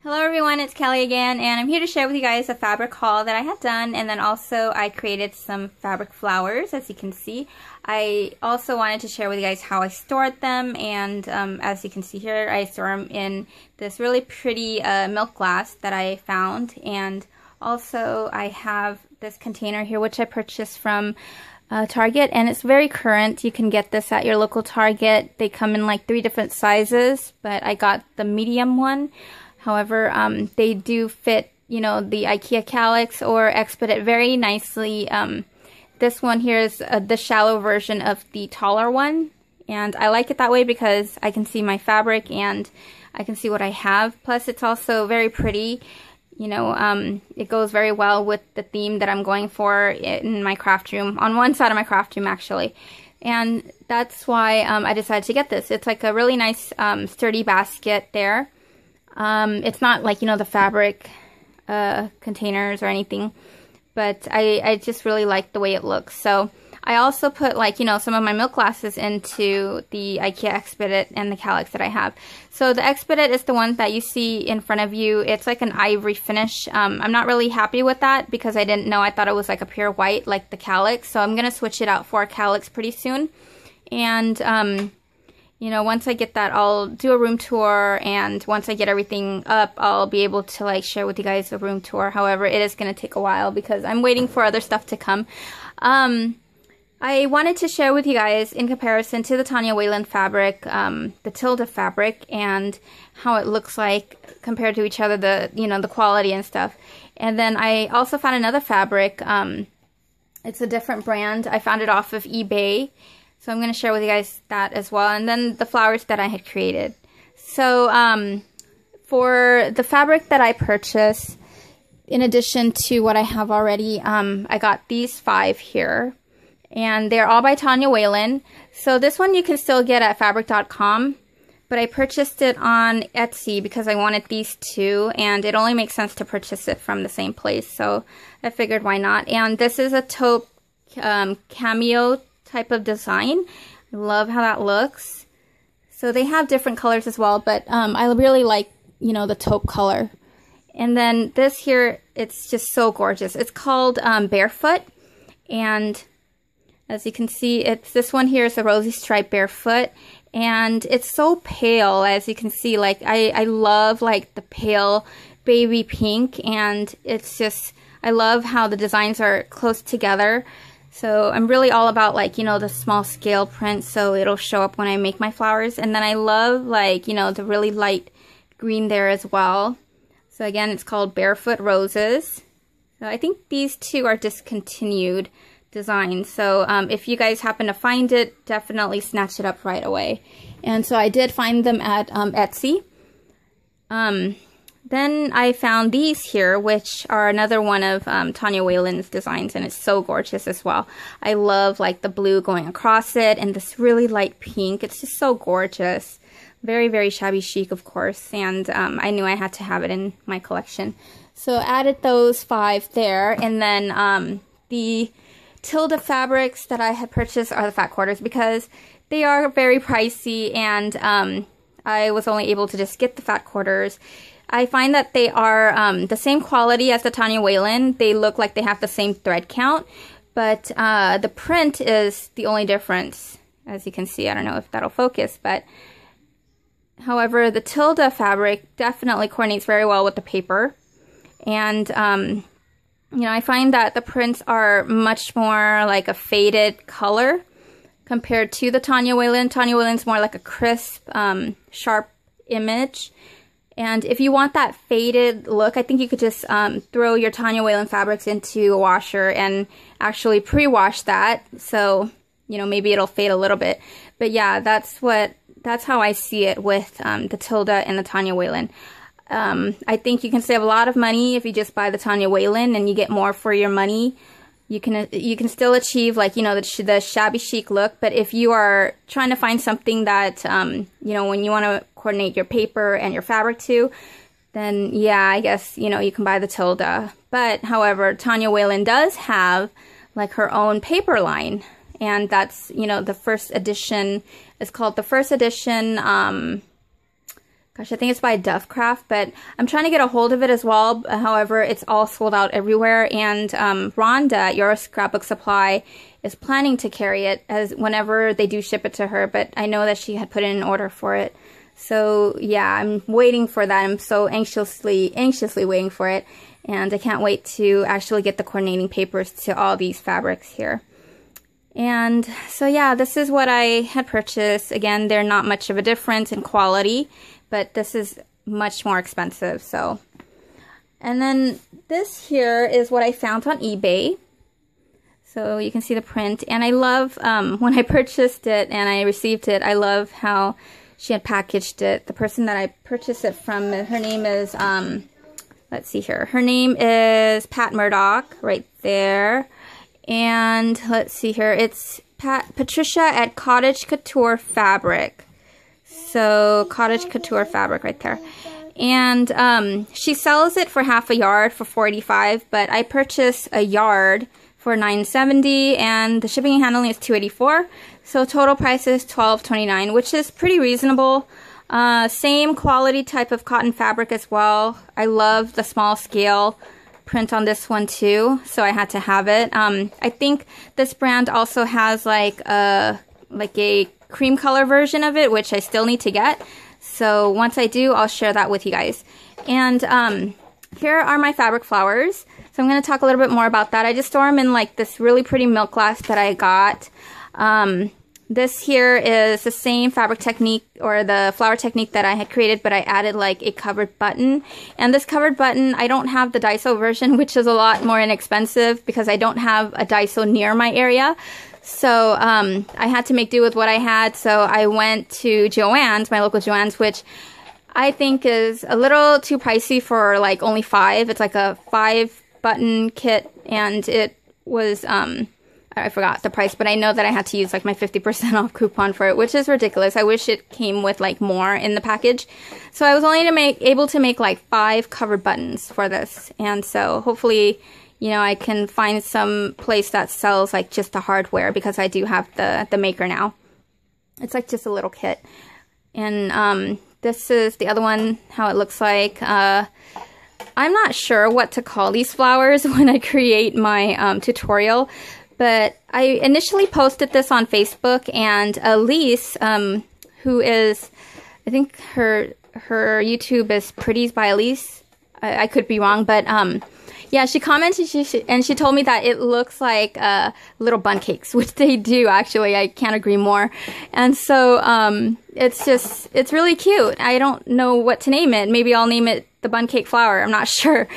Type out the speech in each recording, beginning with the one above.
Hello everyone, it's Kelly again, and I'm here to share with you guys a fabric haul that I had done, and then also I created some fabric flowers, as you can see. I also wanted to share with you guys how I stored them, and as you can see here, I store them in this really pretty milk glass that I found, and also I have this container here which I purchased from Target, and it's very current. You can get this at your local Target. They come in like 3 different sizes, but I got the medium one. However, they do fit, you know, the IKEA Kallax or Expedit very nicely. This one here is the shallow version of the taller one, and I like it that way because I can see my fabric and I can see what I have. Plus, it's also very pretty. You know, it goes very well with the theme that I'm going for in my craft room, on one side of my craft room actually. And that's why I decided to get this. It's like a really nice sturdy basket there. It's not like, you know, the fabric containers or anything, but I just really like the way it looks. So I also put, like, you know, some of my milk glasses into the IKEA Expedit and the Kallax that I have. So the Expedit is the one that you see in front of you. It's like an ivory finish. I'm not really happy with that because I didn't know. I thought it was like a pure white like the Kallax. So I'm going to switch it out for a Kallax pretty soon. And you know, once I get that, I'll do a room tour, and once I get everything up, I'll be able to like share with you guys a room tour. However, it is going to take a while because I'm waiting for other stuff to come. I wanted to share with you guys in comparison to the Tanya Wayland fabric, the Tilda fabric, and how it looks like compared to each other, the, you know, the quality and stuff. And then I also found another fabric. It's a different brand. I found it off of eBay. So I'm going to share with you guys that as well. And then the flowers that I had created. So for the fabric that I purchased, in addition to what I have already, I got these 5 here. And they're all by Tanya Wayland. So this one you can still get at fabric.com. But I purchased it on Etsy because I wanted these 2. And it only makes sense to purchase it from the same place. So I figured why not. And this is a taupe cameo type of design. I love how that looks. So they have different colors as well, but I really like, you know, the taupe color. And then this here, it's just so gorgeous. It's called Barefoot, and as you can see, it's this one here is a rosy stripe barefoot, and it's so pale. As you can see, like I love like the pale baby pink, and it's just, I love how the designs are close together. So I'm really all about, like, you know, the small scale print, so it'll show up when I make my flowers. And then I love, like, you know, the really light green there as well. So again, it's called Barefoot Roses. So I think these 2 are discontinued designs. So if you guys happen to find it, definitely snatch it up right away. And so I did find them at Etsy. Then I found these here, which are another one of Tanya Wayland's designs, and it's so gorgeous as well. I love like the blue going across it and this really light pink. It's just so gorgeous. Very, very shabby chic, of course, and I knew I had to have it in my collection. So added those 5 there, and then the Tilda fabrics that I had purchased are the fat quarters because they are very pricey, and I was only able to just get the fat quarters. I find that they are the same quality as the Tanya Wayland. They look like they have the same thread count, but the print is the only difference. As you can see, I don't know if that'll focus, but however, the Tilda fabric definitely coordinates very well with the paper. And, you know, I find that the prints are much more like a faded color compared to the Tanya Wayland. Tanya Wayland's more like a crisp, sharp image. And if you want that faded look, I think you could just throw your Tanya Wayland fabrics into a washer and actually pre-wash that. So, you know, maybe it'll fade a little bit. But yeah, that's how I see it with the Tilda and the Tanya Wayland. I think you can save a lot of money if you just buy the Tanya Wayland and you get more for your money. You can still achieve, like, you know, the shabby chic look, but if you are trying to find something that, you know, when you want to coordinate your paper and your fabric to, then yeah, I guess, you know, you can buy the Tilda. But however, Tanya Wayland does have like her own paper line, and that's, you know, the first edition. It's called the first edition Gosh, I think it's by Dovecraft, but I'm trying to get a hold of it as well. However, it's all sold out everywhere, and Rhonda at Your Scrapbook Supply is planning to carry it as whenever they do ship it to her, but I know that she had put in an order for it. So yeah, I'm waiting for that. I'm so anxiously waiting for it, and I can't wait to actually get the coordinating papers to all these fabrics here. And so yeah, this is what I had purchased. Again, they're not much of a difference in quality, but this is much more expensive. So, and then this here is what I found on eBay. So you can see the print, and I love when I purchased it and I received it, I love how she had packaged it. The person that I purchased it from, her name is let's see here, her name is Pat Murdoch right there. And let's see here, it's Patricia at Cottage Couture Fabric. So Cottage Couture Fabric right there. And she sells it for half a yard for $4.85, but I purchased a yard for $9.70, and the shipping and handling is $2.84. So total price is $12.29, which is pretty reasonable. Same quality type of cotton fabric as well. I love the small scale print on this one too, so I had to have it. I think this brand also has like a cream color version of it, which I still need to get. So once I do, I'll share that with you guys. And here are my fabric flowers. So I'm going to talk a little bit more about that. I just store them in like this really pretty milk glass that I got. This here is the same fabric technique, or the flower technique that I had created, but I added like a covered button. And this covered button, I don't have the Daiso version, which is a lot more inexpensive because I don't have a Daiso near my area. So I had to make do with what I had. So I went to Joann's, my local Joann's, which I think is a little too pricey for like only 5. It's like a 5-button kit, and it was I forgot the price, but I know that I had to use like my 50% off coupon for it, which is ridiculous. I wish it came with like more in the package. So I was only able to make like 5 covered buttons for this. And so hopefully, you know, I can find some place that sells like just the hardware, because I do have the maker now. It's like just a little kit. And this is the other one, how it looks like. I'm not sure what to call these flowers when I create my tutorial. But I initially posted this on Facebook, and Elise, who is, I think her YouTube is Pretties by Elise. I could be wrong, but yeah, she commented and she told me that it looks like little bun cakes, which they do actually. I can't agree more. And so it's really cute. I don't know what to name it. Maybe I'll name it the bun cake flower. I'm not sure,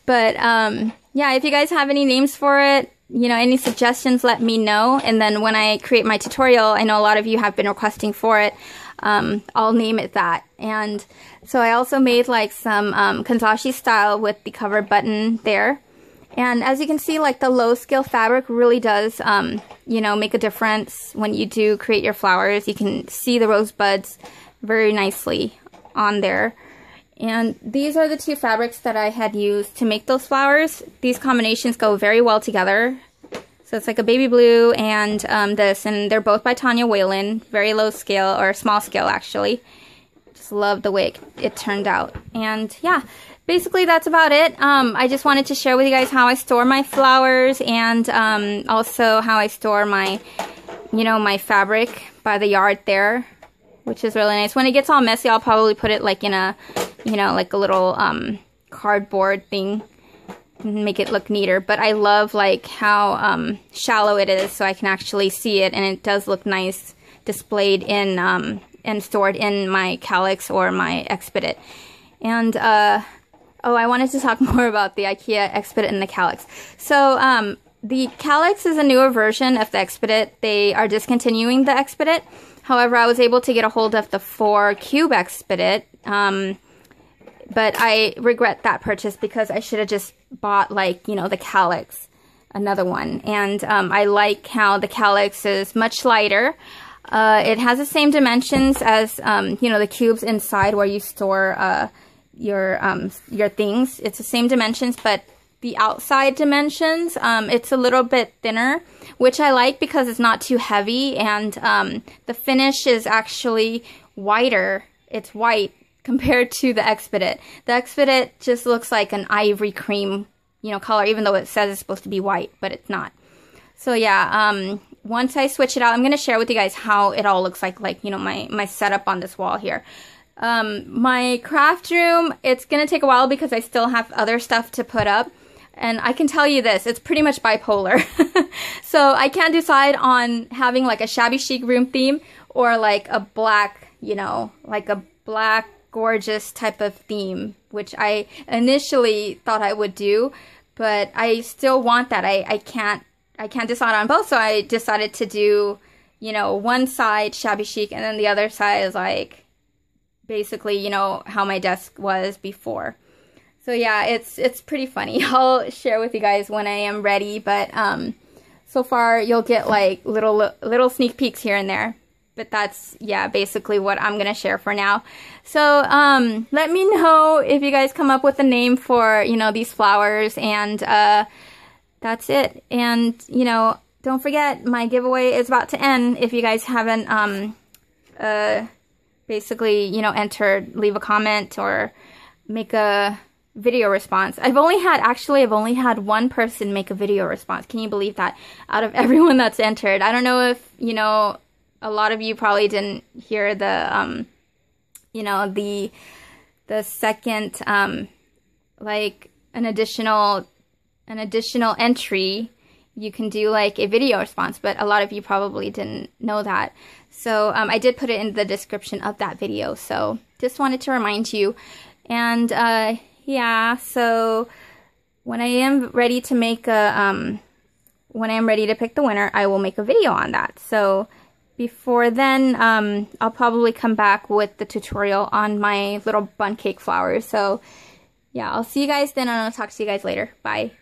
but yeah, if you guys have any names for it, you know, any suggestions, let me know. And then when I create my tutorial, I know a lot of you have been requesting for it, I'll name it that. And so I also made like some kanzashi style with the covered button there. And as you can see, like the low scale fabric really does, you know, make a difference when you do create your flowers. You can see the rosebuds very nicely on there. And these are the 2 fabrics that I had used to make those flowers. These combinations go very well together. So it's like a baby blue and this, and they're both by Tanya Whalen. Very low scale, or small scale actually. Just love the way it turned out. And yeah, basically that's about it. I just wanted to share with you guys how I store my flowers, and also how I store my, you know, my fabric by the yard there, which is really nice. When it gets all messy, I'll probably put it like in a, you know, like a little cardboard thing, and make it look neater. But I love like how shallow it is, so I can actually see it, and it does look nice displayed in and stored in my Kallax or my Expedit. And oh, I wanted to talk more about the IKEA Expedit and the Kallax. So the Kallax is a newer version of the Expedit. They are discontinuing the Expedit. However, I was able to get a hold of the 4-cube Expedit, but I regret that purchase because I should have just bought, like, you know, the Kallax, another one. And I like how the Kallax is much lighter. It has the same dimensions as, you know, the cubes inside where you store your things. It's the same dimensions, but the outside dimensions, it's a little bit thinner, which I like because it's not too heavy, and the finish is actually whiter. It's white compared to the Expedit. The Expedit just looks like an ivory cream, you know, color, even though it says it's supposed to be white, but it's not. So yeah, once I switch it out, I'm going to share with you guys how it all looks like, you know, my setup on this wall here. My craft room, it's going to take a while because I still have other stuff to put up. And I can tell you this, it's pretty much bipolar. So I can't decide on having like a shabby chic room theme or like a black, you know, like a black gorgeous type of theme, which I initially thought I would do, but I still want that. I can't decide on both, so I decided to do, you know, one side shabby chic and then the other side is like basically, you know, how my desk was before. So yeah, it's pretty funny. I'll share with you guys when I am ready, but so far you'll get like little sneak peeks here and there. But that's, yeah, basically what I'm going to share for now. So let me know if you guys come up with a name for, you know, these flowers, and that's it. And, you know, don't forget, my giveaway is about to end. If you guys haven't basically, you know, entered, leave a comment or make a video response. I've only had one person make a video response. Can you believe that? Out of everyone that's entered. I don't know if, you know, a lot of you probably didn't hear the, you know, the second, like an additional entry. You can do like a video response, but a lot of you probably didn't know that. So I did put it in the description of that video. So just wanted to remind you. And yeah, so when I am ready to make a, when I am ready to pick the winner, I will make a video on that. So before then, I'll probably come back with the tutorial on my little bun cake flowers. So yeah, I'll see you guys then, and I'll talk to you guys later. Bye.